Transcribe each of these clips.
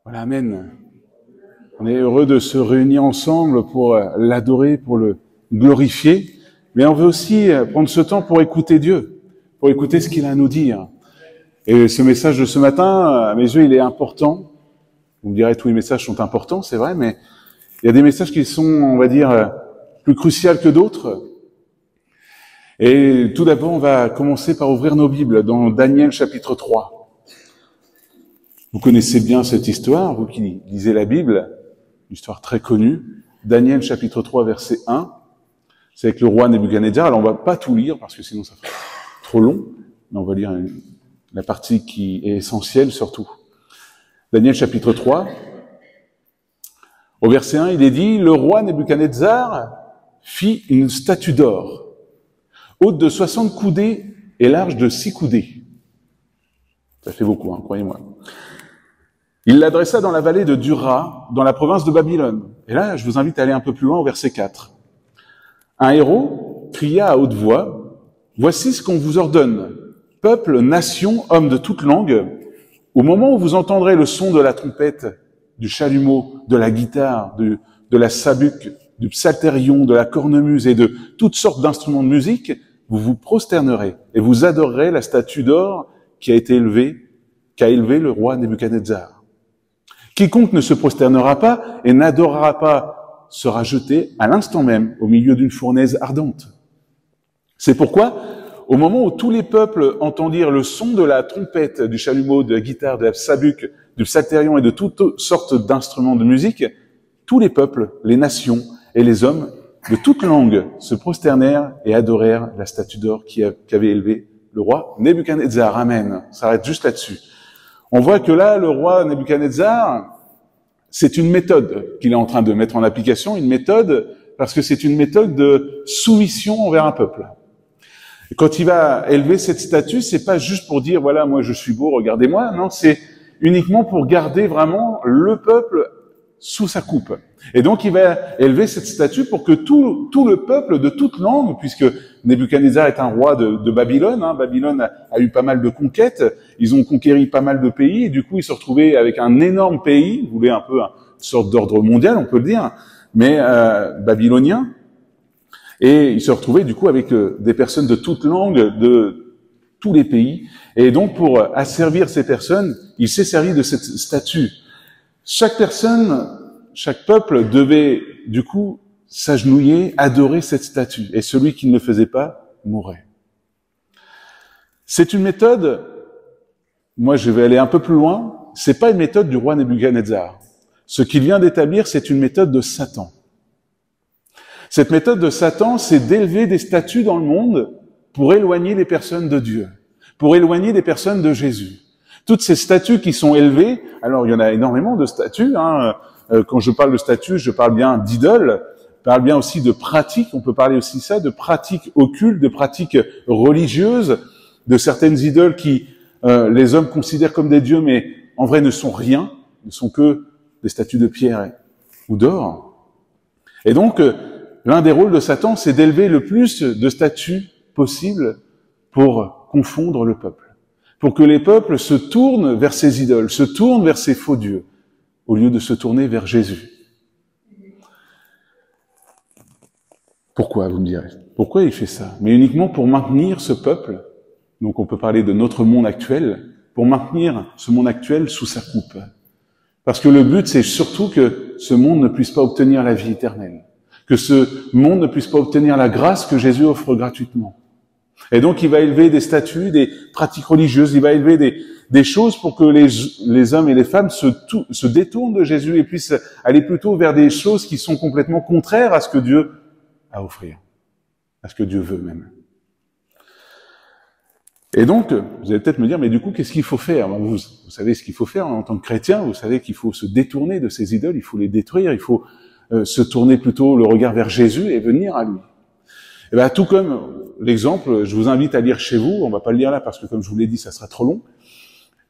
Voilà, amen. On est heureux de se réunir ensemble pour l'adorer, pour le glorifier, mais on veut aussi prendre ce temps pour écouter Dieu, pour écouter ce qu'il a à nous dire. Et ce message de ce matin, à mes yeux, il est important. Vous me direz, tous les messages sont importants, c'est vrai, mais il y a des messages qui sont, on va dire, plus cruciaux que d'autres. Et tout d'abord, on va commencer par ouvrir nos Bibles dans Daniel chapitre 3. Vous connaissez bien cette histoire, vous qui lisez la Bible, une histoire très connue. Daniel chapitre 3 verset 1, c'est avec le roi Nebuchadnezzar. Alors on va pas tout lire parce que sinon ça fait trop long, mais on va lire la partie qui est essentielle surtout. Daniel chapitre 3, au verset 1, il est dit « Le roi Nebuchadnezzar fit une statue d'or, haute de 60 coudées et large de 6 coudées. » Ça fait beaucoup, croyez-moi. Il l'adressa dans la vallée de Dura, dans la province de Babylone. Et là, je vous invite à aller un peu plus loin au verset 4. Un héros cria à haute voix, « Voici ce qu'on vous ordonne, peuple, nation, hommes de toute langue, au moment où vous entendrez le son de la trompette, du chalumeau, de la guitare, de la sabuque, du psalterion, de la cornemuse et de toutes sortes d'instruments de musique, vous vous prosternerez et vous adorerez la statue d'or qu'a élevé le roi Nebuchadnezzar. Quiconque ne se prosternera pas et n'adorera pas sera jeté à l'instant même au milieu d'une fournaise ardente. C'est pourquoi, au moment où tous les peuples entendirent le son de la trompette, du chalumeau, de la guitare, de la sabuque, du psalterion et de toutes sortes d'instruments de musique, tous les peuples, les nations et les hommes de toute langue se prosternèrent et adorèrent la statue d'or qu'avait élevée le roi Nebuchadnezzar. Amen. Ça s'arrête juste là-dessus. On voit que là, le roi Nebuchadnezzar, c'est une méthode qu'il est en train de mettre en application, une méthode, parce que c'est une méthode de soumission envers un peuple. Et quand il va élever cette statue, c'est pas juste pour dire, voilà, moi je suis beau, regardez-moi. Non, c'est uniquement pour garder vraiment le peuple sous sa coupe. Et donc il va élever cette statue pour que tout le peuple de toute langue, puisque Nebuchadnezzar est un roi de Babylone, Babylone a eu pas mal de conquêtes, ils ont conquéri pas mal de pays, et du coup ils se retrouvaient avec un énorme pays, vous voulez un peu une sorte d'ordre mondial, on peut le dire, mais babylonien, et ils se retrouvaient du coup avec des personnes de toute langue, de tous les pays, et donc pour asservir ces personnes, il s'est servi de cette statue. Chaque personne, chaque peuple devait, du coup, s'agenouiller, adorer cette statue. Et celui qui ne le faisait pas, mourait. C'est une méthode, moi je vais aller un peu plus loin, c'est pas une méthode du roi Nebuchadnezzar. Ce qu'il vient d'établir, c'est une méthode de Satan. Cette méthode de Satan, c'est d'élever des statues dans le monde pour éloigner les personnes de Dieu, pour éloigner les personnes de Jésus. Toutes ces statues qui sont élevées, alors il y en a énormément de statues, quand je parle de statues, je parle bien d'idoles, je parle bien aussi de pratiques, on peut parler aussi de pratiques occultes, de pratiques religieuses, de certaines idoles qui les hommes considèrent comme des dieux, mais en vrai ne sont rien, ne sont que des statues de pierre ou d'or. Et donc, l'un des rôles de Satan, c'est d'élever le plus de statues possible pour confondre le peuple. Pour que les peuples se tournent vers ces idoles, se tournent vers ces faux dieux, au lieu de se tourner vers Jésus. Pourquoi, vous me direz? Pourquoi il fait ça? Mais uniquement pour maintenir ce peuple, donc on peut parler de notre monde actuel, pour maintenir ce monde actuel sous sa coupe. Parce que le but, c'est surtout que ce monde ne puisse pas obtenir la vie éternelle, que ce monde ne puisse pas obtenir la grâce que Jésus offre gratuitement. Et donc, il va élever des statues, des pratiques religieuses, il va élever des choses pour que les hommes et les femmes se détournent de Jésus et puissent aller plutôt vers des choses qui sont complètement contraires à ce que Dieu a à offrir, à ce que Dieu veut même. Et donc, vous allez peut-être me dire, mais du coup, qu'est-ce qu'il faut faire? Vous savez ce qu'il faut faire en tant que chrétien, vous savez qu'il faut se détourner de ces idoles, il faut les détruire, il faut se tourner plutôt le regard vers Jésus et venir à lui. Et bien, tout comme l'exemple, je vous invite à lire chez vous, on va pas le lire là parce que comme je vous l'ai dit, ça sera trop long.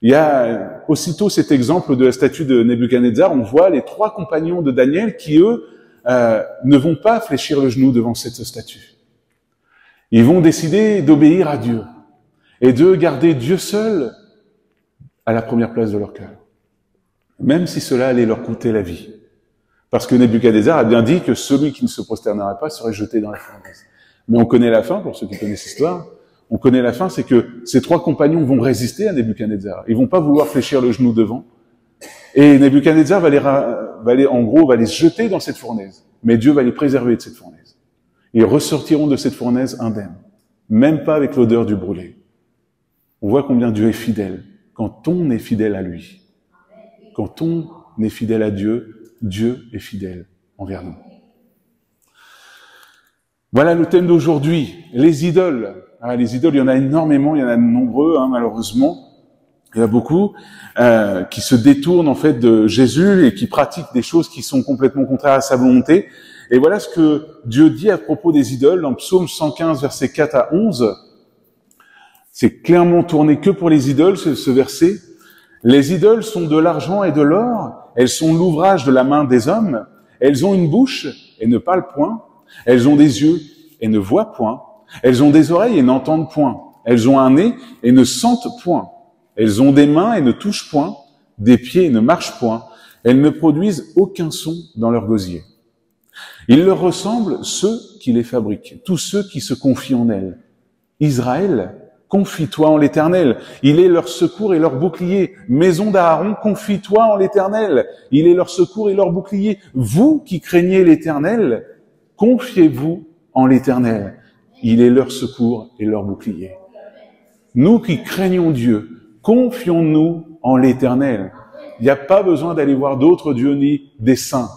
Il y a aussitôt cet exemple de la statue de Nebuchadnezzar, on voit les 3 compagnons de Daniel qui, eux, ne vont pas fléchir le genou devant cette statue. Ils vont décider d'obéir à Dieu et de garder Dieu seul à la première place de leur cœur. même si cela allait leur coûter la vie. Parce que Nebuchadnezzar a bien dit que celui qui ne se prosternerait pas serait jeté dans la fournaise. Mais on connaît la fin, pour ceux qui connaissent l'histoire, on connaît la fin, c'est que ces 3 compagnons vont résister à Nebuchadnezzar. Ils vont pas vouloir fléchir le genou devant. Et Nebuchadnezzar va les jeter dans cette fournaise. Mais Dieu va les préserver de cette fournaise. Ils ressortiront de cette fournaise indemnes. Même pas avec l'odeur du brûlé. On voit combien Dieu est fidèle. Quand on est fidèle à lui. Quand on est fidèle à Dieu, Dieu est fidèle envers nous. Voilà le thème d'aujourd'hui, les idoles. Les idoles, il y en a énormément, il y en a de nombreux, malheureusement. Il y en a beaucoup qui se détournent en fait de Jésus et qui pratiquent des choses qui sont complètement contraires à sa volonté. Et voilà ce que Dieu dit à propos des idoles dans Psaume 115, versets 4 à 11. C'est clairement tourné que pour les idoles, ce verset. Les idoles sont de l'argent et de l'or, elles sont l'ouvrage de la main des hommes, elles ont une bouche et ne parlent point, elles ont des yeux et ne voient point, elles ont des oreilles et n'entendent point, elles ont un nez et ne sentent point, elles ont des mains et ne touchent point, des pieds et ne marchent point, elles ne produisent aucun son dans leur gosier. Il leur ressemble ceux qui les fabriquent, tous ceux qui se confient en elles. Israël, confie-toi en l'Éternel. Il est leur secours et leur bouclier. Maison d'Aaron, confie-toi en l'Éternel. Il est leur secours et leur bouclier. Vous qui craignez l'Éternel, confiez-vous en l'Éternel. Il est leur secours et leur bouclier. Nous qui craignons Dieu, confions-nous en l'Éternel. Il n'y a pas besoin d'aller voir d'autres dieux ni des saints,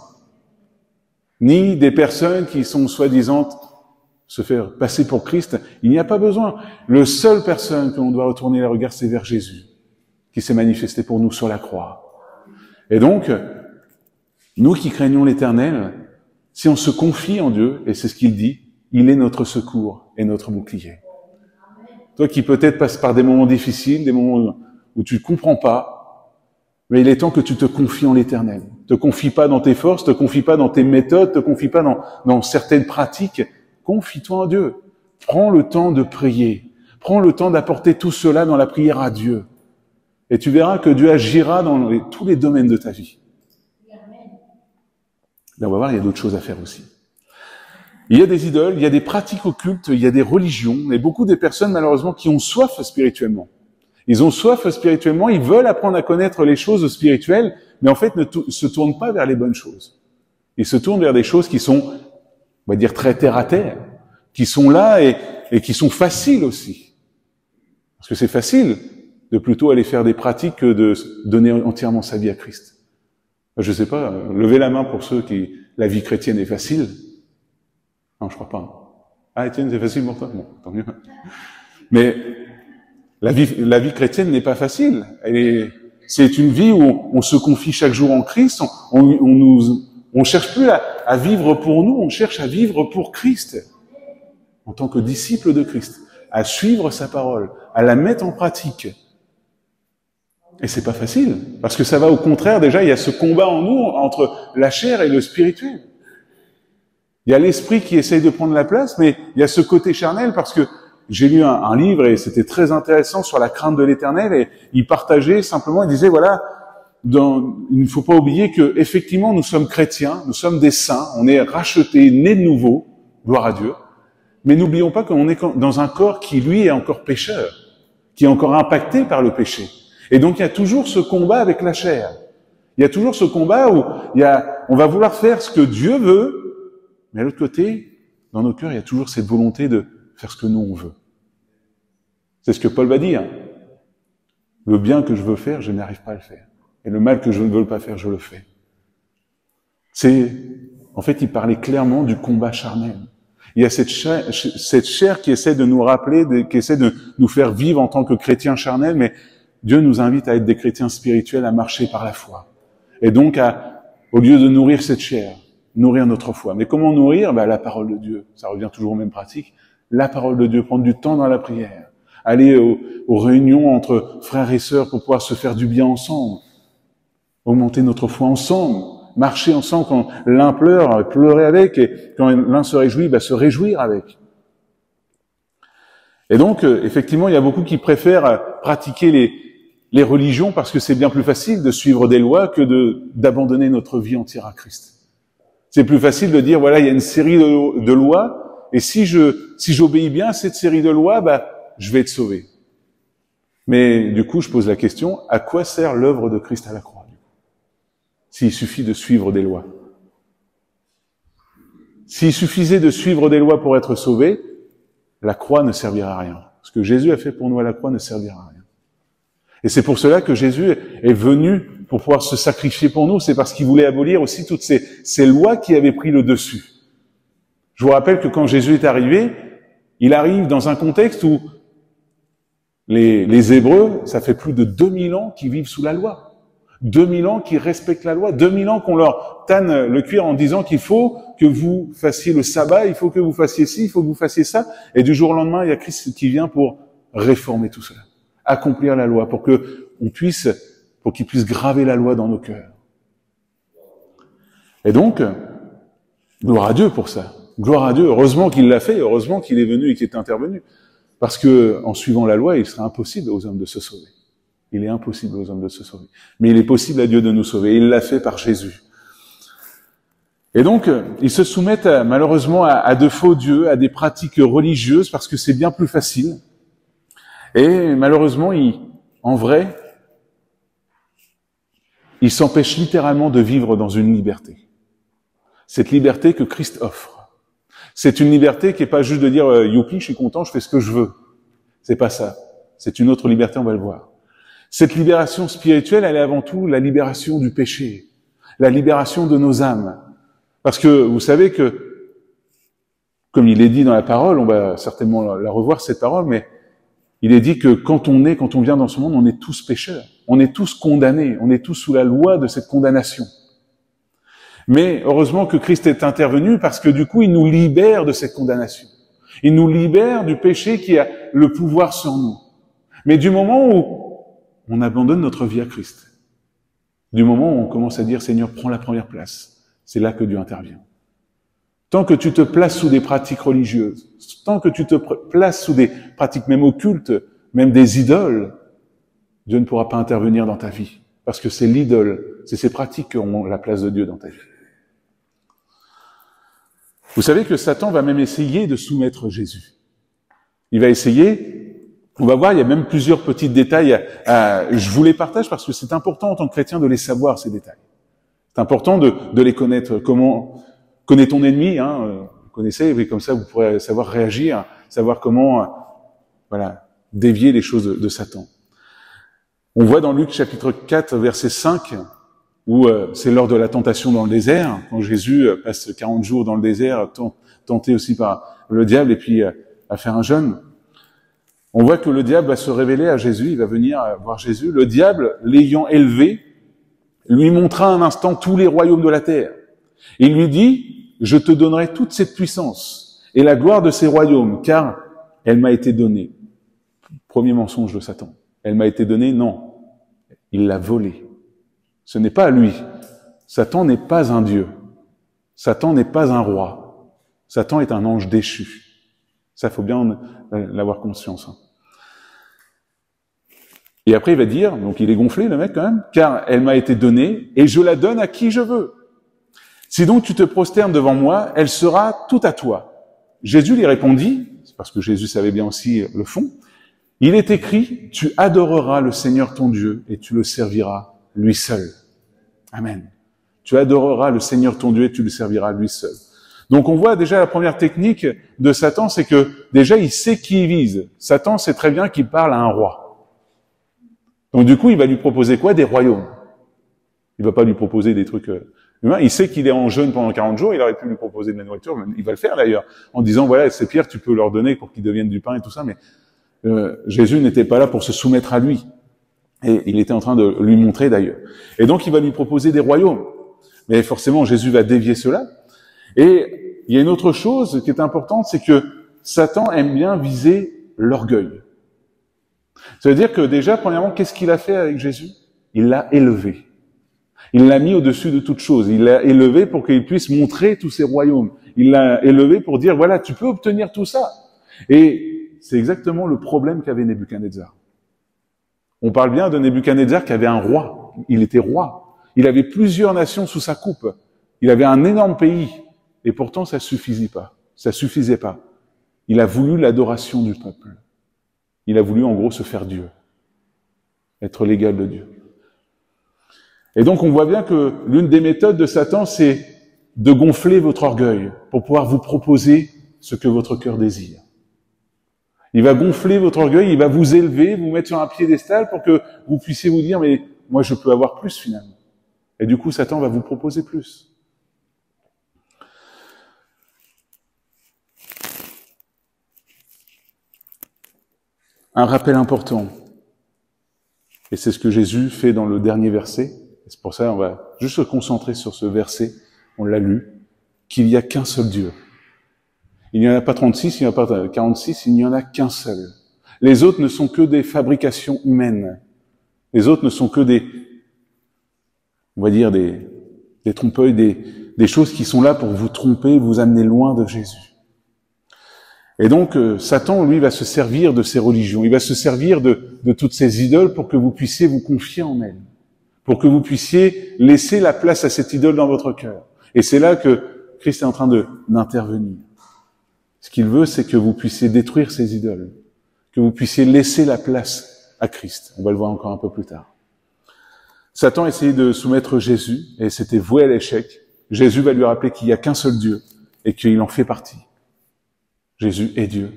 ni des personnes qui sont soi-disant se faire passer pour Christ. Il n'y a pas besoin. Le seule personne que l'on doit retourner le regard, c'est vers Jésus, qui s'est manifesté pour nous sur la croix. Et donc, nous qui craignons l'Éternel, si on se confie en Dieu, et c'est ce qu'il dit, il est notre secours et notre bouclier. Toi qui peut-être passes par des moments difficiles, des moments où tu ne comprends pas, mais il est temps que tu te confies en l'Éternel. Te confie pas dans tes forces, te confie pas dans tes méthodes, te confie pas dans certaines pratiques. Confie-toi en Dieu. Prends le temps de prier. Prends le temps d'apporter tout cela dans la prière à Dieu. Et tu verras que Dieu agira dans tous les domaines de ta vie. Là, on va voir, il y a d'autres choses à faire aussi. Il y a des idoles, il y a des pratiques occultes, il y a des religions, et beaucoup de personnes, malheureusement, qui ont soif spirituellement. Ils ont soif spirituellement, ils veulent apprendre à connaître les choses spirituelles, mais en fait ne se tournent pas vers les bonnes choses. Ils se tournent vers des choses qui sont, on va dire, très terre à terre, qui sont là et qui sont faciles aussi. Parce que c'est facile de plutôt aller faire des pratiques que de donner entièrement sa vie à Christ. Je sais pas, levez la main pour ceux qui, la vie chrétienne est facile. Non, je crois pas. Ah, Étienne, c'est facile pour toi? Bon, tant mieux. Mais la vie chrétienne n'est pas facile. C'est une vie où on se confie chaque jour en Christ. On cherche plus à vivre pour nous, on cherche à vivre pour Christ. En tant que disciple de Christ. À suivre sa parole. À la mettre en pratique. Et c'est pas facile. Parce que ça va au contraire, déjà, il y a ce combat en nous entre la chair et le spirituel. Il y a l'esprit qui essaye de prendre la place, mais il y a ce côté charnel parce que j'ai lu un livre et c'était très intéressant sur la crainte de l'Éternel et il partageait simplement, il disait voilà, il ne faut pas oublier que effectivement nous sommes chrétiens, nous sommes des saints, on est rachetés, nés de nouveau, gloire à Dieu, mais n'oublions pas qu'on est dans un corps qui lui est encore pécheur, qui est encore impacté par le péché. Et donc il y a toujours ce combat avec la chair. Il y a toujours ce combat où on va vouloir faire ce que Dieu veut, mais à l'autre côté, dans nos cœurs, il y a toujours cette volonté de faire ce que nous on veut. C'est ce que Paul va dire. Le bien que je veux faire, je n'arrive pas à le faire. Et le mal que je ne veux pas faire, je le fais. En fait, il parlait clairement du combat charnel. Il y a cette chair qui essaie de nous rappeler, qui essaie de nous faire vivre en tant que chrétiens charnels, mais Dieu nous invite à être des chrétiens spirituels, à marcher par la foi. Et donc, au lieu de nourrir cette chair, nourrir notre foi. Mais comment nourrir? La parole de Dieu. Ça revient toujours aux mêmes pratiques. La parole de Dieu, prendre du temps dans la prière. Aller aux réunions entre frères et sœurs pour pouvoir se faire du bien ensemble. Augmenter notre foi ensemble. Marcher ensemble quand l'un pleure, pleurer avec. Et quand l'un se réjouit, se réjouir avec. Et donc, effectivement, il y a beaucoup qui préfèrent pratiquer les religions parce que c'est bien plus facile de suivre des lois que d'abandonner notre vie entière à Christ. C'est plus facile de dire, voilà, il y a une série de lois, et si j'obéis bien à cette série de lois, je vais être sauvé. Mais du coup, je pose la question, à quoi sert l'œuvre de Christ à la croix, s'il suffit de suivre des lois? S'il suffisait de suivre des lois pour être sauvé, la croix ne servira à rien. Ce que Jésus a fait pour nous à la croix ne servira à rien. Et c'est pour cela que Jésus est venu pour pouvoir se sacrifier pour nous. C'est parce qu'il voulait abolir aussi toutes ces lois qui avaient pris le dessus. Je vous rappelle que quand Jésus est arrivé, il arrive dans un contexte où les Hébreux, ça fait plus de 2000 ans qu'ils vivent sous la loi. 2000 ans qu'ils respectent la loi. 2000 ans qu'on leur tanne le cuir en disant qu'il faut que vous fassiez le sabbat, il faut que vous fassiez ci, il faut que vous fassiez ça. Et du jour au lendemain, il y a Christ qui vient pour réformer tout cela. Accomplir la loi, pour qu'il puisse graver la loi dans nos cœurs. Et donc, gloire à Dieu pour ça. Gloire à Dieu. Heureusement qu'il l'a fait, heureusement qu'il est venu et qu'il est intervenu. Parce que, en suivant la loi, il serait impossible aux hommes de se sauver. Il est impossible aux hommes de se sauver. Mais il est possible à Dieu de nous sauver. Il l'a fait par Jésus. Et donc, ils se soumettent malheureusement à de faux dieux, à des pratiques religieuses, parce que c'est bien plus facile. Et malheureusement, en vrai, ils s'empêchent littéralement de vivre dans une liberté. Cette liberté que Christ offre. C'est une liberté qui n'est pas juste de dire « youpi, je suis content, je fais ce que je veux ». C'est pas ça. C'est une autre liberté, on va le voir. Cette libération spirituelle, elle est avant tout la libération du péché, la libération de nos âmes. Parce que vous savez que, comme il est dit dans la parole, on va certainement la revoir cette parole, mais il est dit que quand on vient dans ce monde, on est tous pécheurs. On est tous condamnés. On est tous sous la loi de cette condamnation. Mais heureusement que Christ est intervenu parce que du coup, il nous libère de cette condamnation. Il nous libère du péché qui a le pouvoir sur nous. Mais du moment où on abandonne notre vie à Christ, du moment où on commence à dire « Seigneur, prends la première place », c'est là que Dieu intervient. Tant que tu te places sous des pratiques religieuses, tant que tu te places sous des pratiques même occultes, même des idoles, Dieu ne pourra pas intervenir dans ta vie. Parce que c'est l'idole, c'est ces pratiques qui ont la place de Dieu dans ta vie. Vous savez que Satan va même essayer de soumettre Jésus. Il va essayer, on va voir, il y a même plusieurs petits détails. Je vous les partage parce que c'est important en tant que chrétien de les savoir, ces détails. C'est important de les connaître. Connais ton ennemi, vous connaissez, et comme ça vous pourrez savoir réagir, savoir comment dévier les choses de Satan. On voit dans Luc chapitre 4, verset 5, où c'est lors de la tentation dans le désert, quand Jésus passe 40 jours dans le désert, tenté aussi par le diable, et puis à faire un jeûne. On voit que le diable va se révéler à Jésus, il va venir voir Jésus. Le diable, l'ayant élevé, lui montra un instant tous les royaumes de la terre. Et il lui dit, je te donnerai toute cette puissance et la gloire de ces royaumes, car elle m'a été donnée. Premier mensonge de Satan. Elle m'a été donnée, non. Il l'a volée. Ce n'est pas à lui. Satan n'est pas un dieu. Satan n'est pas un roi. Satan est un ange déchu. Ça, faut bien l'avoir conscience. Et après, il va dire, donc il est gonflé, le mec, quand même, car elle m'a été donnée, et je la donne à qui je veux. Si donc tu te prosternes devant moi, elle sera toute à toi. Jésus lui répondit, parce que Jésus savait bien aussi le fond, il est écrit, tu adoreras le Seigneur ton Dieu, et tu le serviras lui seul. Amen. Tu adoreras le Seigneur ton Dieu, et tu le serviras lui seul. Donc on voit déjà la première technique de Satan, c'est que déjà il sait qui il vise. Satan sait très bien qu'il parle à un roi. Donc du coup il va lui proposer quoi? Des royaumes. Il va pas lui proposer des trucs humains. Il sait qu'il est en jeûne pendant 40 jours, il aurait pu lui proposer de la nourriture, il va le faire d'ailleurs, en disant voilà, ces pierres tu peux leur donner pour qu'ils deviennent du pain et tout ça, mais Jésus n'était pas là pour se soumettre à lui. Et il était en train de lui montrer d'ailleurs. Et donc il va lui proposer des royaumes. Mais forcément Jésus va dévier cela. Et il y a une autre chose qui est importante, c'est que Satan aime bien viser l'orgueil. Ça veut dire que déjà, premièrement, qu'est-ce qu'il a fait avec Jésus? Il l'a élevé. Il l'a mis au-dessus de toute chose. Il l'a élevé pour qu'il puisse montrer tous ses royaumes. Il l'a élevé pour dire, voilà, tu peux obtenir tout ça. Et c'est exactement le problème qu'avait Nebuchadnezzar. On parle bien de Nebuchadnezzar qui avait un roi. Il était roi. Il avait plusieurs nations sous sa coupe. Il avait un énorme pays. Et pourtant, ça suffisait pas. Ça suffisait pas. Il a voulu l'adoration du peuple. Il a voulu, en gros, se faire Dieu. Être l'égal de Dieu. Et donc, on voit bien que l'une des méthodes de Satan, c'est de gonfler votre orgueil pour pouvoir vous proposer ce que votre cœur désire. Il va gonfler votre orgueil, il va vous élever, vous mettre sur un piédestal pour que vous puissiez vous dire, mais moi je peux avoir plus finalement. Et du coup, Satan va vous proposer plus. Un rappel important, et c'est ce que Jésus fait dans le dernier verset, et c'est pour ça on va juste se concentrer sur ce verset, on l'a lu, qu'il n'y a qu'un seul Dieu. Il n'y en a pas 36, il n'y en a pas 46, il n'y en a qu'un seul. Les autres ne sont que des fabrications humaines. Les autres ne sont que on va dire des trompe-œil, des choses qui sont là pour vous tromper, vous amener loin de Jésus. Et donc, Satan, lui, va se servir de ces religions. Il va se servir de toutes ces idoles pour que vous puissiez vous confier en elles. Pour que vous puissiez laisser la place à cette idole dans votre cœur. Et c'est là que Christ est en train d'intervenir. Ce qu'il veut, c'est que vous puissiez détruire ces idoles, que vous puissiez laisser la place à Christ. On va le voir encore un peu plus tard. Satan essayait de soumettre Jésus, et c'était voué à l'échec. Jésus va lui rappeler qu'il n'y a qu'un seul Dieu, et qu'il en fait partie. Jésus est Dieu.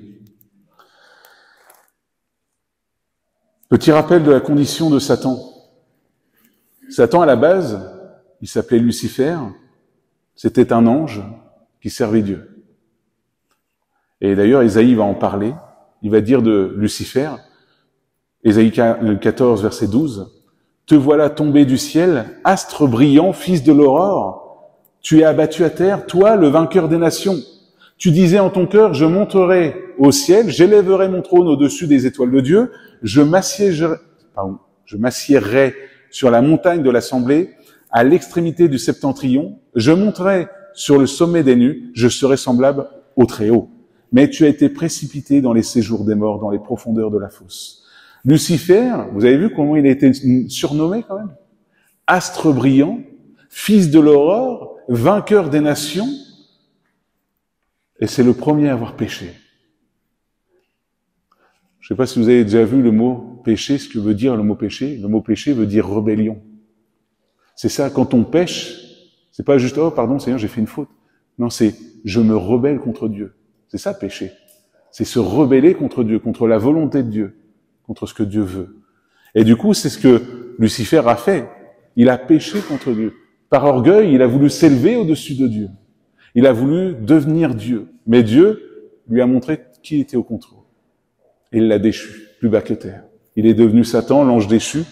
Petit rappel de la condition de Satan. Satan, à la base, il s'appelait Lucifer. C'était un ange qui servait Dieu. Et d'ailleurs, Ésaïe va en parler. Il va dire de Lucifer, Ésaïe 14, verset 12, « Te voilà tombé du ciel, astre brillant, fils de l'aurore. Tu es abattu à terre, toi, le vainqueur des nations. Tu disais en ton cœur, je monterai au ciel, j'élèverai mon trône au-dessus des étoiles de Dieu, je m'assiérai sur la montagne de l'assemblée, à l'extrémité du septentrion, je monterai sur le sommet des nues, je serai semblable au Très-Haut. Mais tu as été précipité dans les séjours des morts, dans les profondeurs de la fosse. » Lucifer, vous avez vu comment il a été surnommé quand même? Astre brillant, fils de l'aurore, vainqueur des nations, et c'est le premier à avoir péché. Je ne sais pas si vous avez déjà vu le mot péché, ce que veut dire le mot péché. Le mot péché veut dire rébellion. C'est ça, quand on pêche, c'est pas juste « Oh, pardon Seigneur, j'ai fait une faute ». Non, c'est « Je me rebelle contre Dieu ». C'est ça, péché. C'est se rebeller contre Dieu, contre la volonté de Dieu, contre ce que Dieu veut. Et du coup, c'est ce que Lucifer a fait. Il a péché contre Dieu. Par orgueil, il a voulu s'élever au-dessus de Dieu. Il a voulu devenir Dieu. Mais Dieu lui a montré qui était au contrôle. Et il l'a déchu, plus bas que terre. Il est devenu Satan, l'ange déchu.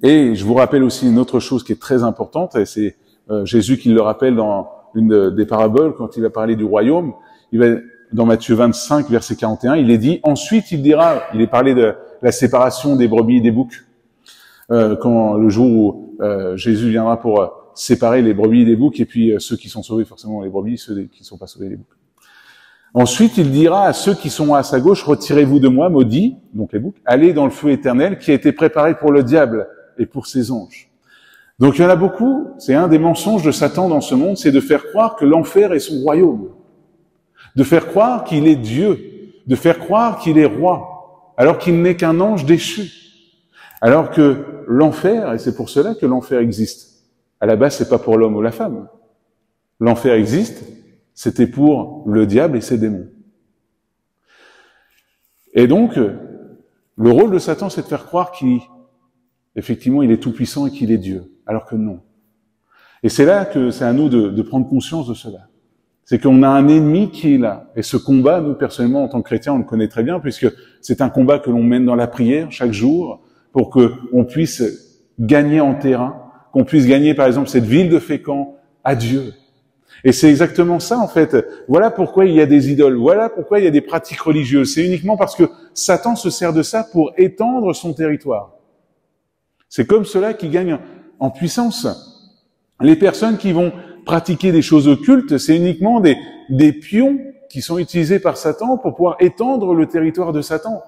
Et je vous rappelle aussi une autre chose qui est très importante, et c'est Jésus qui le rappelle dans une des paraboles, quand il va parler du royaume. Il va, dans Matthieu 25, verset 41, il est dit, ensuite il dira, il est parlé de la séparation des brebis et des boucs, quand le jour où Jésus viendra pour séparer les brebis et les boucs, et puis ceux qui sont sauvés, forcément les brebis, ceux qui ne sont pas sauvés, les boucs. Ensuite, il dira à ceux qui sont à sa gauche, retirez-vous de moi, maudits, donc les boucs, allez dans le feu éternel qui a été préparé pour le diable et pour ses anges. Donc il y en a beaucoup, c'est un des mensonges de Satan dans ce monde, c'est de faire croire que l'enfer est son royaume, de faire croire qu'il est Dieu, de faire croire qu'il est roi, alors qu'il n'est qu'un ange déchu. Alors que l'enfer, et c'est pour cela que l'enfer existe, à la base c'est pas pour l'homme ou la femme. L'enfer existe, c'était pour le diable et ses démons. Et donc, le rôle de Satan, c'est de faire croire qu'effectivement, il est tout-puissant et qu'il est Dieu, alors que non. Et c'est là que c'est à nous de prendre conscience de cela. C'est qu'on a un ennemi qui est là. Et ce combat, nous, personnellement, en tant que chrétiens, on le connaît très bien, puisque c'est un combat que l'on mène dans la prière chaque jour, pour qu'on puisse gagner en terrain, qu'on puisse gagner, par exemple, cette ville de Fécamp à Dieu. Et c'est exactement ça, en fait. Voilà pourquoi il y a des idoles. Voilà pourquoi il y a des pratiques religieuses. C'est uniquement parce que Satan se sert de ça pour étendre son territoire. C'est comme cela qui gagne en puissance. Les personnes qui vont pratiquer des choses occultes, c'est uniquement des pions qui sont utilisés par Satan pour pouvoir étendre le territoire de Satan.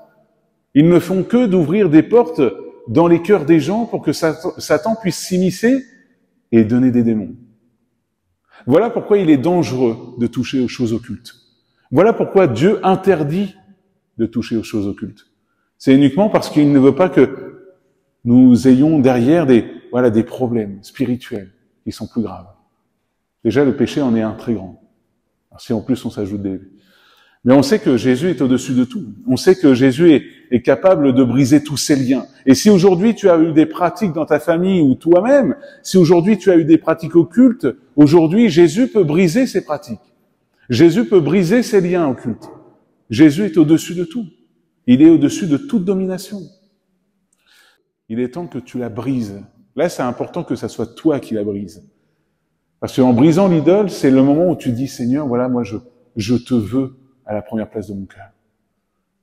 Ils ne font que d'ouvrir des portes dans les cœurs des gens pour que Satan puisse s'immiscer et donner des démons. Voilà pourquoi il est dangereux de toucher aux choses occultes. Voilà pourquoi Dieu interdit de toucher aux choses occultes. C'est uniquement parce qu'il ne veut pas que nous ayons derrière des problèmes spirituels qui sont plus graves. Déjà, le péché en est un très grand. Alors, si en plus on s'ajoute des... Mais on sait que Jésus est au-dessus de tout. On sait que Jésus est capable de briser tous ces liens. Et si aujourd'hui tu as eu des pratiques dans ta famille ou toi-même, si aujourd'hui tu as eu des pratiques occultes, aujourd'hui Jésus peut briser ces pratiques. Jésus peut briser ces liens occultes. Jésus est au-dessus de tout. Il est au-dessus de toute domination. Il est temps que tu la brises. Là, c'est important que ça soit toi qui la brises. Parce qu'en brisant l'idole, c'est le moment où tu dis, Seigneur, voilà, moi, je te veux à la première place de mon cœur.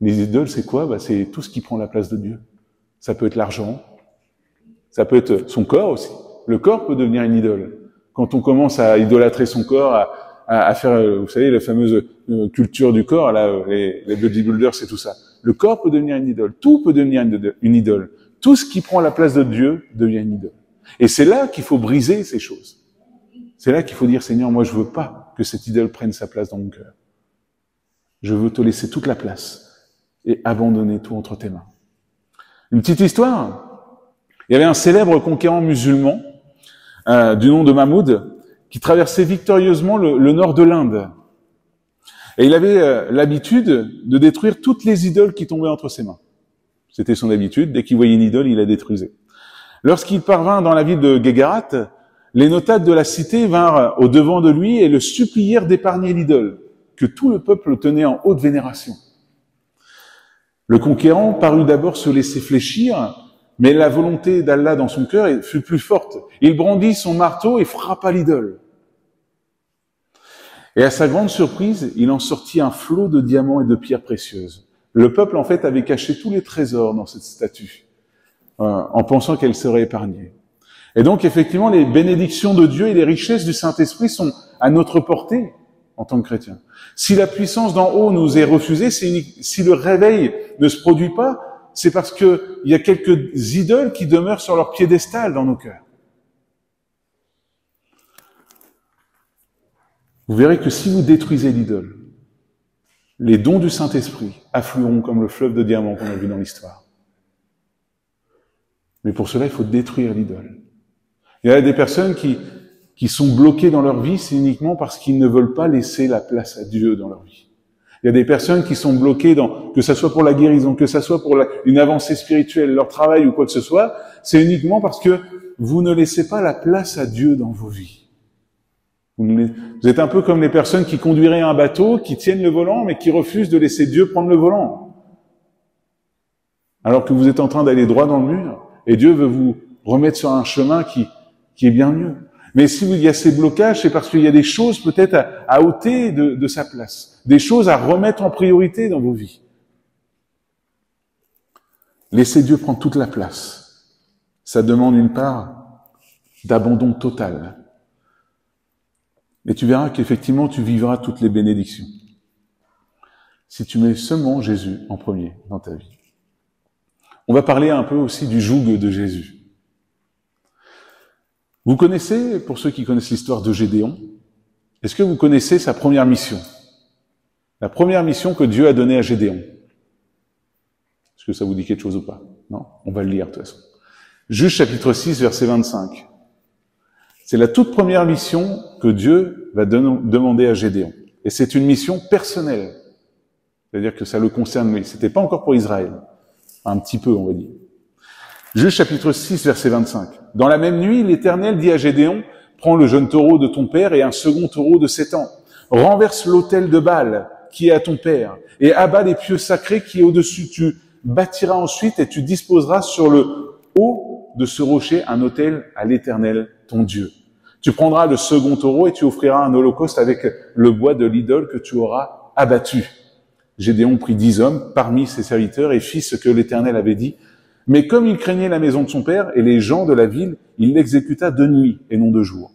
Les idoles, c'est quoi? C'est tout ce qui prend la place de Dieu. Ça peut être l'argent. Ça peut être son corps aussi. Le corps peut devenir une idole. Quand on commence à idolâtrer son corps, à faire, vous savez, la fameuse culture du corps, là, les bodybuilders, c'est tout ça. Le corps peut devenir une idole. Tout peut devenir une idole. Tout ce qui prend la place de Dieu devient une idole. Et c'est là qu'il faut briser ces choses. C'est là qu'il faut dire, Seigneur, moi, je veux pas que cette idole prenne sa place dans mon cœur. Je veux te laisser toute la place et abandonner tout entre tes mains. Une petite histoire. Il y avait un célèbre conquérant musulman du nom de Mahmoud qui traversait victorieusement le nord de l'Inde. Et il avait l'habitude de détruire toutes les idoles qui tombaient entre ses mains. C'était son habitude. Dès qu'il voyait une idole, il la détruisait. Lorsqu'il parvint dans la ville de Guégarat, les notables de la cité vinrent au devant de lui et le supplièrent d'épargner l'idole, que tout le peuple tenait en haute vénération. Le conquérant parut d'abord se laisser fléchir, mais la volonté d'Allah dans son cœur fut plus forte. Il brandit son marteau et frappa l'idole. Et à sa grande surprise, il en sortit un flot de diamants et de pierres précieuses. Le peuple, en fait, avait caché tous les trésors dans cette statue, en pensant qu'elle serait épargnée. Et donc, effectivement, les bénédictions de Dieu et les richesses du Saint-Esprit sont à notre portée en tant que chrétiens. Si la puissance d'en haut nous est refusée, si le réveil ne se produit pas, c'est parce qu'il y a quelques idoles qui demeurent sur leur piédestal dans nos cœurs. Vous verrez que si vous détruisez l'idole, les dons du Saint-Esprit afflueront comme le fleuve de diamants qu'on a vu dans l'histoire. Mais pour cela, il faut détruire l'idole. Il y a des personnes qui sont bloquées dans leur vie, c'est uniquement parce qu'ils ne veulent pas laisser la place à Dieu dans leur vie. Il y a des personnes qui sont bloquées que ça soit pour la guérison, que ça soit pour une avancée spirituelle, leur travail ou quoi que ce soit, c'est uniquement parce que vous ne laissez pas la place à Dieu dans vos vies. Vous êtes un peu comme les personnes qui conduiraient un bateau, qui tiennent le volant, mais qui refusent de laisser Dieu prendre le volant. Alors que vous êtes en train d'aller droit dans le mur, et Dieu veut vous remettre sur un chemin qui est bien mieux. Mais si il y a ces blocages, c'est parce qu'il y a des choses peut-être à ôter de sa place, des choses à remettre en priorité dans vos vies. Laissez Dieu prendre toute la place. Ça demande une part d'abandon total. Et tu verras qu'effectivement, tu vivras toutes les bénédictions. Si tu mets seulement Jésus en premier dans ta vie. On va parler un peu aussi du joug de Jésus. Vous connaissez, pour ceux qui connaissent l'histoire de Gédéon, est-ce que vous connaissez sa première mission? La première mission que Dieu a donnée à Gédéon. Est-ce que ça vous dit quelque chose ou pas? Non? On va le lire de toute façon. Juges chapitre 6, verset 25. C'est la toute première mission que Dieu va demander à Gédéon. Et c'est une mission personnelle. C'est-à-dire que ça le concerne lui. C'était pas encore pour Israël. Un petit peu, on va dire. Juges chapitre 6, verset 25. Dans la même nuit, l'Éternel dit à Gédéon, prends le jeune taureau de ton père et un second taureau de 7 ans. Renverse l'autel de Baal qui est à ton père et abat les pieux sacrés qui est au-dessus. Tu bâtiras ensuite et tu disposeras sur le haut de ce rocher un autel à l'Éternel, ton Dieu. Tu prendras le second taureau et tu offriras un holocauste avec le bois de l'idole que tu auras abattu. Gédéon prit 10 hommes parmi ses serviteurs et fit ce que l'Éternel avait dit. Mais comme il craignait la maison de son père et les gens de la ville, il l'exécuta de nuit et non de jour.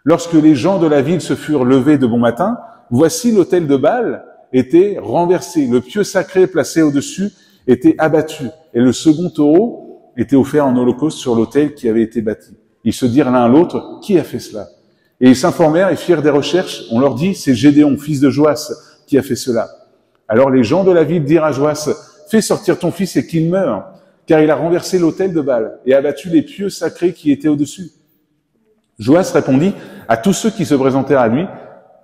Lorsque les gens de la ville se furent levés de bon matin, voici l'autel de Baal était renversé, le pieu sacré placé au-dessus, était abattu. Et le second taureau était offert en holocauste sur l'autel qui avait été bâti. Ils se dirent l'un à l'autre, qui a fait cela? Et ils s'informèrent et firent des recherches. On leur dit, c'est Gédéon, fils de Joas, qui a fait cela. Alors les gens de la ville dirent à Joas, fais sortir ton fils et qu'il meure, car il a renversé l'autel de Baal et abattu les pieux sacrés qui étaient au-dessus. Joas répondit à tous ceux qui se présentèrent à lui,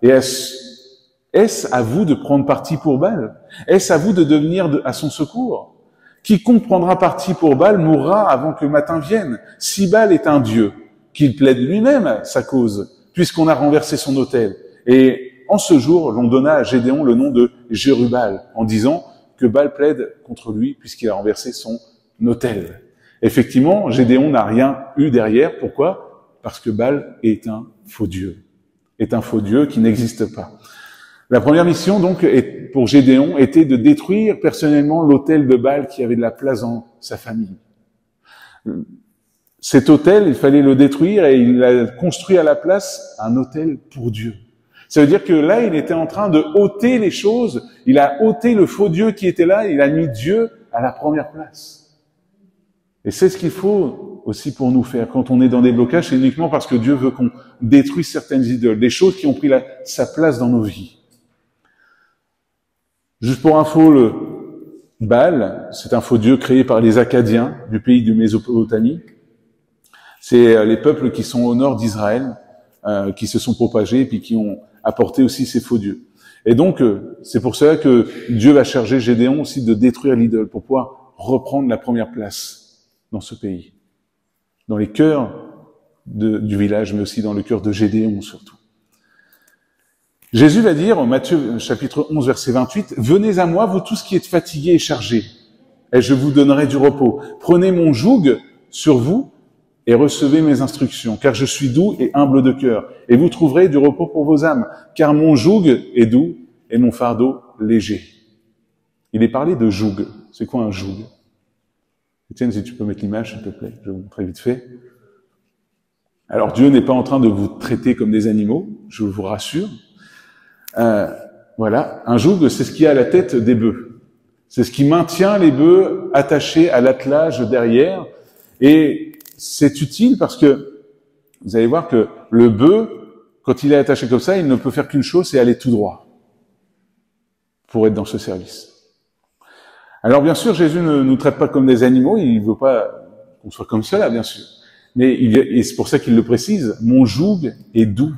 et est-ce à vous de prendre parti pour Baal? Est-ce à vous de devenir à son secours? Quiconque prendra parti pour Baal mourra avant que le matin vienne. Si Baal est un dieu, qu'il plaide lui-même sa cause, puisqu'on a renversé son autel. Et en ce jour, l'on donna à Gédéon le nom de Jérubal, en disant que Baal plaide contre lui, puisqu'il a renversé son autel. Effectivement, Gédéon n'a rien eu derrière. Pourquoi? Parce que Baal est un faux dieu. Est un faux dieu qui n'existe pas. La première mission, donc, pour Gédéon, était de détruire personnellement l'autel de Baal qui avait de la place dans sa famille. Cet autel, il fallait le détruire et il a construit à la place un autel pour Dieu. Ça veut dire que là, il était en train de ôter les choses, il a ôté le faux Dieu qui était là, il a mis Dieu à la première place. Et c'est ce qu'il faut aussi pour nous faire. Quand on est dans des blocages, c'est uniquement parce que Dieu veut qu'on détruise certaines idoles, des choses qui ont pris sa place dans nos vies. Juste pour info, le Baal, c'est un faux dieu créé par les Akkadiens du pays de Mésopotamie. C'est les peuples qui sont au nord d'Israël, qui se sont propagés et puis qui ont apporté aussi ces faux dieux. Et donc, c'est pour cela que Dieu va charger Gédéon aussi de détruire l'idole pour pouvoir reprendre la première place dans ce pays. Dans les cœurs du village, mais aussi dans le cœur de Gédéon surtout. Jésus va dire, en Matthieu chapitre 11, verset 28, « Venez à moi, vous tous qui êtes fatigués et chargés, et je vous donnerai du repos. Prenez mon joug sur vous et recevez mes instructions, car je suis doux et humble de cœur, et vous trouverez du repos pour vos âmes, car mon joug est doux et mon fardeau léger. » Il est parlé de joug. C'est quoi un joug? Étienne, si tu peux mettre l'image, s'il te plaît, je vais vous montrer vite fait. Alors Dieu n'est pas en train de vous traiter comme des animaux, je vous rassure. Voilà, un joug, c'est ce qui est à la tête des bœufs. C'est ce qui maintient les bœufs attachés à l'attelage derrière. Et c'est utile parce que vous allez voir que le bœuf, quand il est attaché comme ça, il ne peut faire qu'une chose, c'est aller tout droit pour être dans ce service. Alors bien sûr, Jésus ne nous traite pas comme des animaux, il veut pas qu'on soit comme cela, bien sûr. Mais et c'est pour ça qu'il le précise, mon joug est doux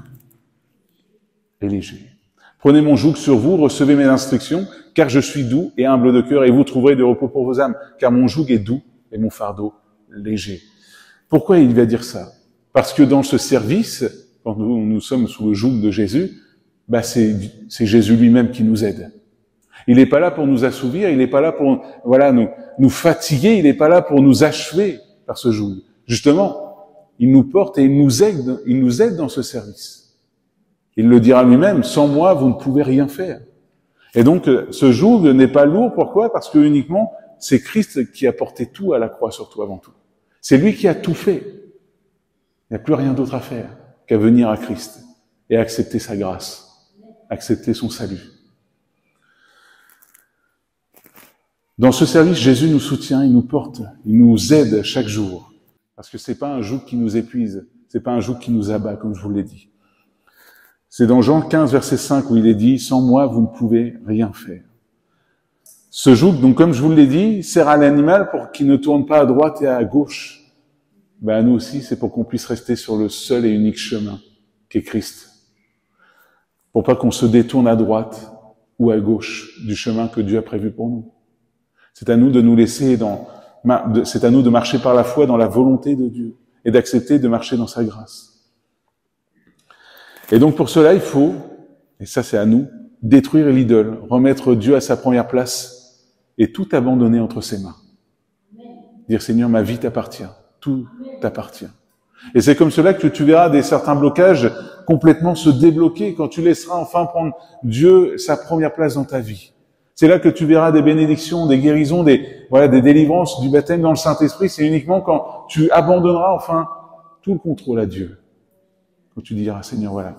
et léger. Prenez mon joug sur vous, recevez mes instructions, car je suis doux et humble de cœur, et vous trouverez du repos pour vos âmes, car mon joug est doux et mon fardeau léger. Pourquoi il va dire ça? Parce que dans ce service, quand nous sommes sous le joug de Jésus, c'est Jésus lui-même qui nous aide. Il n'est pas là pour nous assouvir, il n'est pas là pour nous fatiguer, il n'est pas là pour nous achever par ce joug. Justement, il nous porte et il nous aide dans ce service. Il le dira lui-même, sans moi, vous ne pouvez rien faire. Et donc, ce joug n'est pas lourd. Pourquoi? Parce que uniquement, c'est Christ qui a porté tout à la croix, surtout avant tout. C'est lui qui a tout fait. Il n'y a plus rien d'autre à faire qu'à venir à Christ et accepter sa grâce, accepter son salut. Dans ce service, Jésus nous soutient, il nous porte, il nous aide chaque jour. Parce que c'est pas un joug qui nous épuise, c'est pas un joug qui nous abat, comme je vous l'ai dit. C'est dans Jean 15, verset 5, où il est dit « Sans moi, vous ne pouvez rien faire ». Ce joug, donc comme je vous l'ai dit, sert à l'animal pour qu'il ne tourne pas à droite et à gauche. À nous aussi, c'est pour qu'on puisse rester sur le seul et unique chemin, qu'est Christ. Pour pas qu'on se détourne à droite ou à gauche du chemin que Dieu a prévu pour nous. C'est à nous de nous laisser c'est à nous de marcher par la foi dans la volonté de Dieu et d'accepter de marcher dans sa grâce. Et donc pour cela, il faut, et ça c'est à nous, détruire l'idole, remettre Dieu à sa première place et tout abandonner entre ses mains. Dire Seigneur, ma vie t'appartient, tout t'appartient. Et c'est comme cela que tu verras certains blocages complètement se débloquer quand tu laisseras enfin prendre Dieu sa première place dans ta vie. C'est là que tu verras des bénédictions, des guérisons, des délivrances, du baptême dans le Saint-Esprit. C'est uniquement quand tu abandonneras enfin tout le contrôle à Dieu. Quand tu diras, Seigneur, voilà,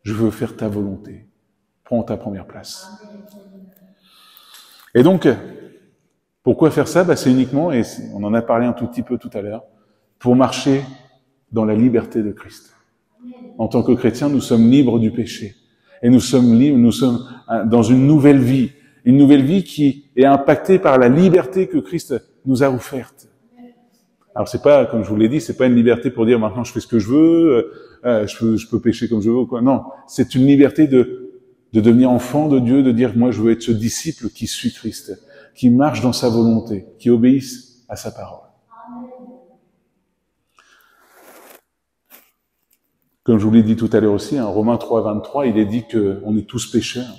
je veux faire ta volonté. Prends ta première place. Et donc, Pourquoi faire ça? C'est uniquement, et on en a parlé un tout petit peu tout à l'heure, pour marcher dans la liberté de Christ. En tant que chrétiens, nous sommes libres du péché. Et nous sommes libres, nous sommes dans une nouvelle vie qui est impactée par la liberté que Christ nous a offerte. Alors c'est pas, comme je vous l'ai dit, c'est pas une liberté pour dire maintenant je fais ce que je veux, je peux pécher comme je veux, quoi. Non, c'est une liberté de devenir enfant de Dieu, de dire moi je veux être ce disciple qui suit Christ, qui marche dans sa volonté, qui obéisse à sa parole. Comme je vous l'ai dit tout à l'heure aussi, Romains 3, 23, il est dit qu'on est tous pécheurs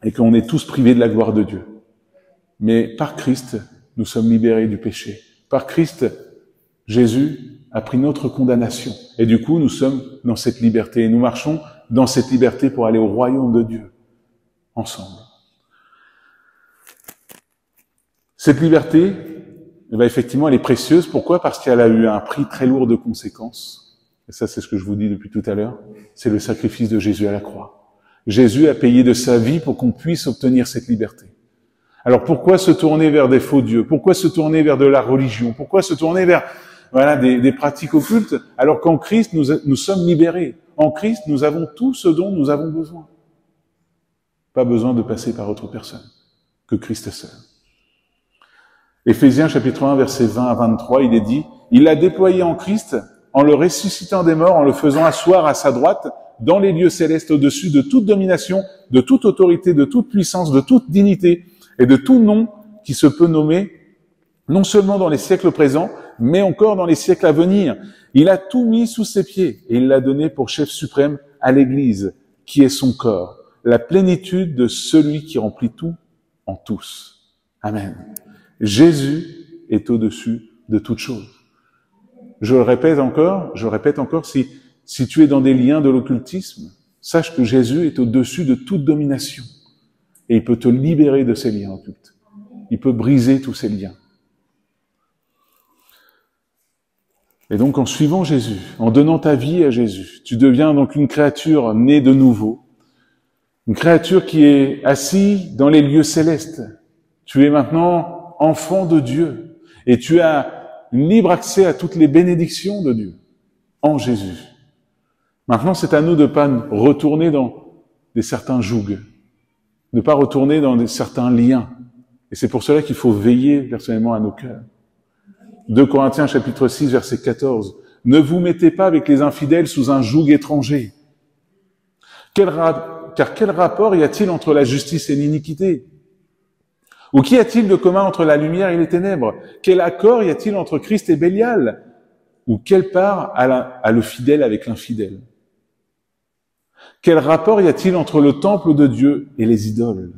et qu'on est tous privés de la gloire de Dieu. Mais par Christ, nous sommes libérés du péché. Par Christ, Jésus a pris notre condamnation. Et du coup, nous sommes dans cette liberté. Et nous marchons dans cette liberté pour aller au royaume de Dieu, ensemble. Cette liberté, effectivement, elle est précieuse. Pourquoi? Parce qu'elle a eu un prix très lourd de conséquences. Et ça, c'est ce que je vous dis depuis tout à l'heure. C'est le sacrifice de Jésus à la croix. Jésus a payé de sa vie pour qu'on puisse obtenir cette liberté. Alors pourquoi se tourner vers des faux dieux? Pourquoi se tourner vers de la religion? Pourquoi se tourner vers des pratiques occultes alors qu'en Christ, nous sommes libérés? En Christ, nous avons tout ce dont nous avons besoin. Pas besoin de passer par autre personne que Christ seul. Éphésiens chapitre 1, versets 20 à 23, il est dit « Il l'a déployé en Christ en le ressuscitant des morts, en le faisant asseoir à sa droite dans les lieux célestes au-dessus de toute domination, de toute autorité, de toute puissance, de toute dignité et de tout nom qui se peut nommer, non seulement dans les siècles présents, mais encore dans les siècles à venir. Il a tout mis sous ses pieds et il l'a donné pour chef suprême à l'Église, qui est son corps, la plénitude de celui qui remplit tout en tous. » Amen. Jésus est au-dessus de toute chose. Je le répète encore, si tu es dans des liens de l'occultisme, sache que Jésus est au-dessus de toute domination. Et il peut te libérer de ces liens occultes. Il peut briser tous ces liens. Et donc, en suivant Jésus, en donnant ta vie à Jésus, tu deviens donc une créature née de nouveau. Une créature qui est assise dans les lieux célestes. Tu es maintenant enfant de Dieu. Et tu as libre accès à toutes les bénédictions de Dieu en Jésus. Maintenant, c'est à nous de ne pas retourner dans certains jougs, de ne pas retourner dans certains liens. Et c'est pour cela qu'il faut veiller personnellement à nos cœurs. 2 Corinthiens chapitre 6, verset 14. « Ne vous mettez pas avec les infidèles sous un joug étranger. Car quel rapport y a-t-il entre la justice et l'iniquité ? Ou qu'y a-t-il de commun entre la lumière et les ténèbres? Quel accord y a-t-il entre Christ et Bélial? Ou quelle part a le fidèle avec l'infidèle? Quel rapport y a-t-il entre le temple de Dieu et les idoles?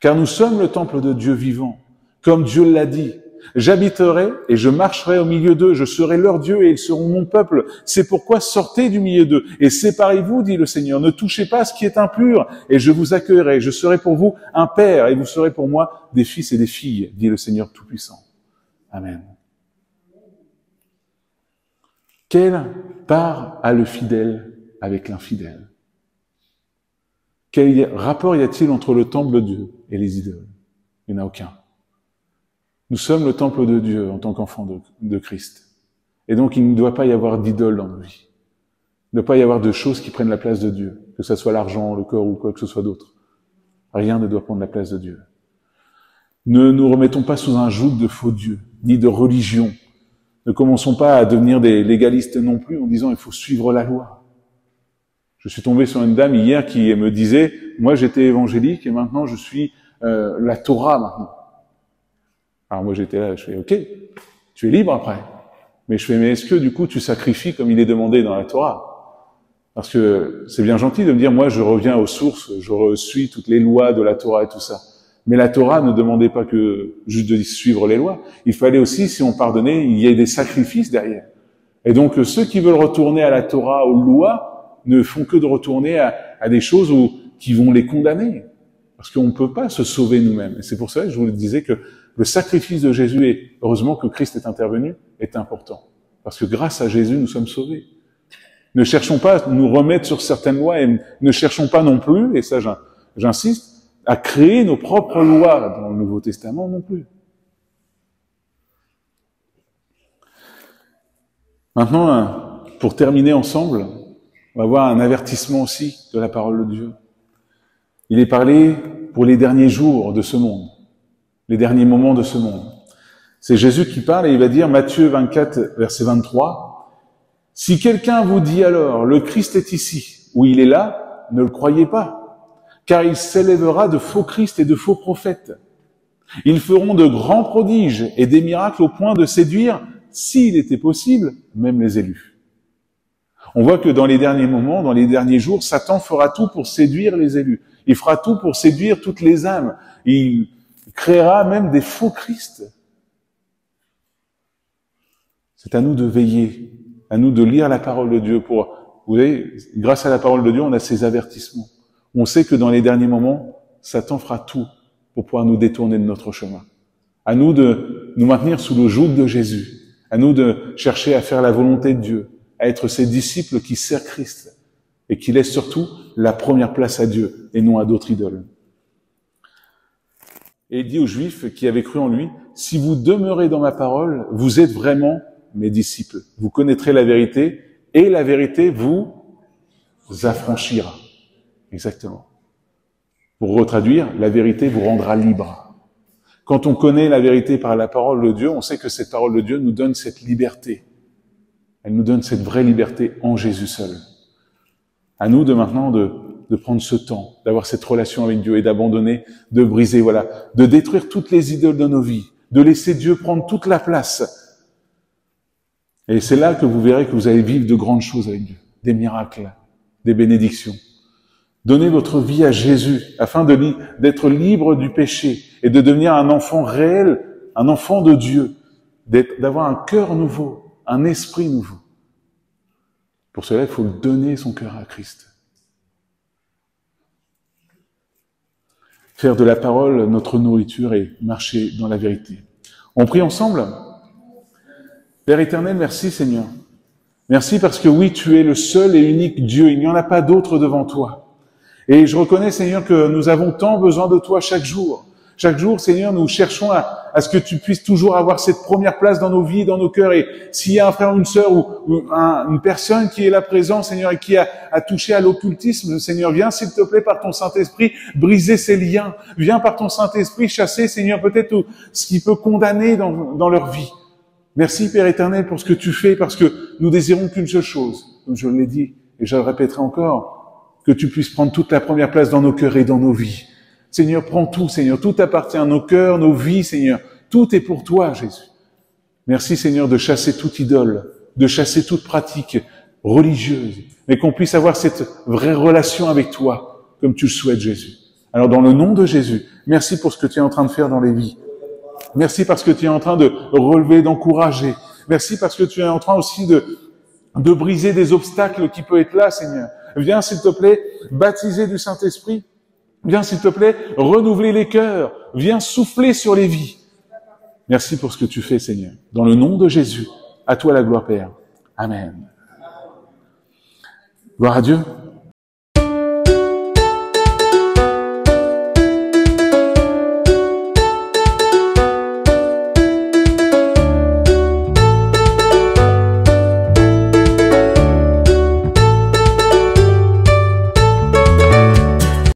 Car nous sommes le temple de Dieu vivant, comme Dieu l'a dit. J'habiterai et je marcherai au milieu d'eux, je serai leur Dieu et ils seront mon peuple. C'est pourquoi sortez du milieu d'eux et séparez-vous, dit le Seigneur. Ne touchez pas à ce qui est impur et je vous accueillerai. Je serai pour vous un père et vous serez pour moi des fils et des filles, dit le Seigneur Tout-Puissant. Amen. Quelle part a le fidèle avec l'infidèle? Quel rapport y a-t-il entre le temple de Dieu et les idoles? Il n'y en a aucun. Nous sommes le temple de Dieu en tant qu'enfants de Christ. Et donc, il ne doit pas y avoir d'idoles dans nos vies. Il ne doit pas y avoir de choses qui prennent la place de Dieu, que ce soit l'argent, le corps ou quoi que ce soit d'autre. Rien ne doit prendre la place de Dieu. Ne nous remettons pas sous un joug de faux dieux, ni de religion. Ne commençons pas à devenir des légalistes non plus en disant il faut suivre la loi. Je suis tombé sur une dame hier qui me disait « Moi, j'étais évangélique et maintenant je suis la Torah maintenant. » Alors moi j'étais là, je fais « Ok, tu es libre après. » Mais je fais « Mais est-ce que du coup tu sacrifies comme il est demandé dans la Torah ?» Parce que c'est bien gentil de me dire « Moi je reviens aux sources, je suis toutes les lois de la Torah et tout ça. » Mais la Torah ne demandait pas que juste de suivre les lois. Il fallait aussi, si on pardonnait, il y ait des sacrifices derrière. Et donc ceux qui veulent retourner à la Torah, aux lois, ne font que de retourner à des choses qui vont les condamner. Parce qu'on ne peut pas se sauver nous-mêmes. Et c'est pour ça que je vous disais que le sacrifice de Jésus, et heureusement que Christ est intervenu, est important. Parce que grâce à Jésus, nous sommes sauvés. Ne cherchons pas à nous remettre sur certaines lois et ne cherchons pas non plus, et ça j'insiste, à créer nos propres lois dans le Nouveau Testament non plus. Maintenant, pour terminer ensemble, on va voir un avertissement aussi de la parole de Dieu. Il est parlé pour les derniers jours de ce monde, les derniers moments de ce monde. C'est Jésus qui parle et il va dire, Matthieu 24, verset 23, « Si quelqu'un vous dit alors, le Christ est ici, ou il est là, ne le croyez pas, car il s'élèvera de faux Christ et de faux prophètes. Ils feront de grands prodiges et des miracles au point de séduire, s'il était possible, même les élus. » On voit que dans les derniers moments, dans les derniers jours, Satan fera tout pour séduire les élus. Il fera tout pour séduire toutes les âmes. Il créera même des faux Christ. C'est à nous de veiller, à nous de lire la parole de Dieu pour, vous voyez, grâce à la parole de Dieu, on a ces avertissements. On sait que dans les derniers moments, Satan fera tout pour pouvoir nous détourner de notre chemin. À nous de nous maintenir sous le joug de Jésus. À nous de chercher à faire la volonté de Dieu, à être ses disciples qui servent Christ et qui laissent surtout la première place à Dieu et non à d'autres idoles. Et il dit aux Juifs qui avaient cru en lui, « Si vous demeurez dans ma parole, vous êtes vraiment mes disciples. Vous connaîtrez la vérité et la vérité vous affranchira. » Exactement. Pour retraduire, la vérité vous rendra libre. Quand on connaît la vérité par la parole de Dieu, on sait que cette parole de Dieu nous donne cette liberté. Elle nous donne cette vraie liberté en Jésus seul. À nous de maintenant de prendre ce temps, d'avoir cette relation avec Dieu et d'abandonner, de briser, voilà, de détruire toutes les idoles de nos vies, de laisser Dieu prendre toute la place. Et c'est là que vous verrez que vous allez vivre de grandes choses avec Dieu, des miracles, des bénédictions. Donnez votre vie à Jésus afin d'être libre du péché et de devenir un enfant réel, un enfant de Dieu, d'avoir un cœur nouveau, un esprit nouveau. Pour cela, il faut donner son cœur à Christ. Faire de la parole notre nourriture et marcher dans la vérité. On prie ensemble. Père éternel, merci Seigneur. Merci parce que oui, tu es le seul et unique Dieu. Il n'y en a pas d'autre devant toi. Et je reconnais, Seigneur, que nous avons tant besoin de toi chaque jour. Chaque jour, Seigneur, nous cherchons à ce que tu puisses toujours avoir cette première place dans nos vies, dans nos cœurs. Et s'il y a un frère ou une sœur ou une personne qui est là présent, Seigneur, et qui a touché à l'occultisme, Seigneur, viens, s'il te plaît, par ton Saint-Esprit, briser ces liens. Viens par ton Saint-Esprit chasser, Seigneur, peut-être ce qui peut condamner dans leur vie. Merci, Père éternel, pour ce que tu fais, parce que nous désirons qu'une seule chose, comme je l'ai dit, et je le répéterai encore, que tu puisses prendre toute la première place dans nos cœurs et dans nos vies. Seigneur, prends tout, Seigneur. Tout appartient à nos cœurs, nos vies, Seigneur. Tout est pour toi, Jésus. Merci, Seigneur, de chasser toute idole, de chasser toute pratique religieuse, mais qu'on puisse avoir cette vraie relation avec toi, comme tu le souhaites, Jésus. Alors, dans le nom de Jésus, merci pour ce que tu es en train de faire dans les vies. Merci parce que tu es en train de relever, d'encourager. Merci parce que tu es en train aussi de briser des obstacles qui peuvent être là, Seigneur. Viens, s'il te plaît, baptiser du Saint-Esprit. Viens, s'il te plaît, renouveler les cœurs. Viens souffler sur les vies. Merci pour ce que tu fais, Seigneur. Dans le nom de Jésus, à toi la gloire, Père. Amen. Gloire à Dieu.